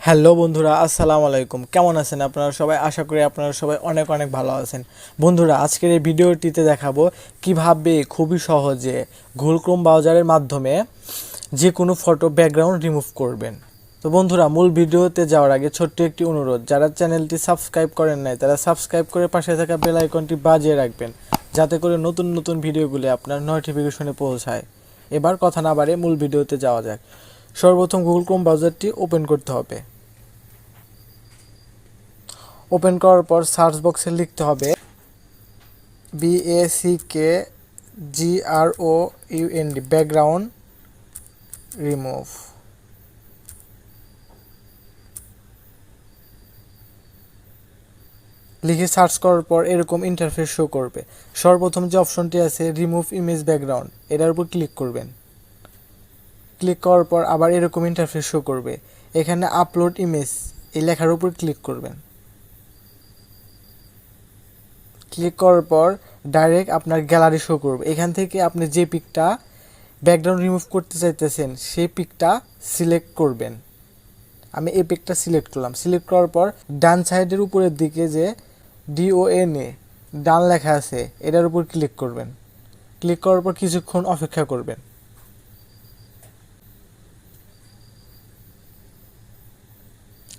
Hello বন্ধুরা, আসসালামু আলাইকুম। কেমন আছেন আপনারা সবাই? আশা করি আপনারা সবাই অনেক অনেক ভালো আছেন। বন্ধুরা, আজকের এই ভিডিওটিতে দেখাবো কিভাবে খুবই সহজে গুগল ক্রোম ব্রাউজারের মাধ্যমে যে কোনো ফটো ব্যাকগ্রাউন্ড রিমুভ করবেন। তো বন্ধুরা, মূল ভিডিওতে যাওয়ার আগে ছোট্ট একটি অনুরোধ, যারা চ্যানেলটি সাবস্ক্রাইব করেন নাই তারা সাবস্ক্রাইব করে পাশে থাকা বেল আইকনটি বাজিয়ে রাখবেন, যাতে করে নতুন নতুন ভিডিওগুলি আপনার নোটিফিকেশনে পৌঁছায়। এবার কথা না বাড়িয়ে মূল ভিডিওতে যাওয়া যাক। সর্বপ্রথম গুগল ক্রোম ব্রাউজারটি ওপেন করতে হবে। ওপেন করার পর সার্চ বক্সে লিখতে হবে BACKGROUND ব্যাকগ্রাউন্ড রিমুভ। লিখে সার্চ করার পর এরকম ইন্টারফেস শো করবে। সর্বপ্রথম যে অপশনটি আছে রিমুভ ইমেজ ব্যাকগ্রাউন্ড, এটার উপর ক্লিক করবেন। ক্লিক করার পর আবার এরকম ইন্টারফেস শো করবে। এখানে আপলোড ইমেজ এই লেখার উপর ক্লিক করবেন। ক্লিক করার পর ডাইরেক্ট আপনার গ্যালারি শো করবে। এখান থেকে আপনি যে পিকটা ব্যাকগ্রাউন্ড রিমুভ করতে চাইতেছেন সেই পিকটা সিলেক্ট করবেন। আমি এই পিকটা সিলেক্ট করলাম। সিলেক্ট করার পর ডান সাইডের উপরের দিকে যে DONA ডান লেখা আছে এটার উপর ক্লিক করবেন। ক্লিক করার পর কিছুক্ষণ অপেক্ষা করবেন।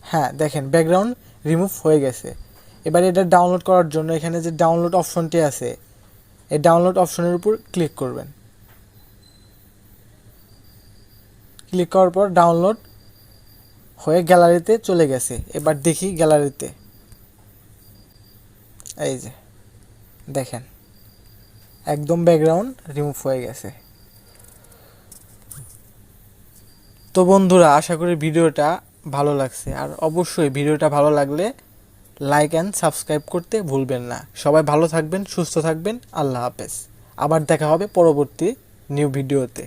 হ্যাঁ, দেখেন ব্যাকগ্রাউন্ড রিমুভ হয়ে গেছে। এবার এটা ডাউনলোড করার জন্য এখানে যে ডাউনলোড অপশনটি আছে এই ডাউনলোড অপশনের উপর ক্লিক করবেন। ক্লিক করার পর ডাউনলোড হয়ে গ্যালারিতে চলে গেছে। এবার দেখি গ্যালারিতে, এই যে দেখেন একদম ব্যাকগ্রাউন্ড রিমুভ হয়ে গেছে। তো বন্ধুরা, আশা করি ভিডিওটা ভালো লাগছে, আর অবশ্যই ভিডিওটা ভালো লাগলে লাইক অ্যান্ড সাবস্ক্রাইব করতে ভুলবেন না। সবাই ভালো থাকবেন, সুস্থ থাকবেন। আল্লাহ হাফেজ। আবার দেখা হবে পরবর্তী নিউ ভিডিওতে।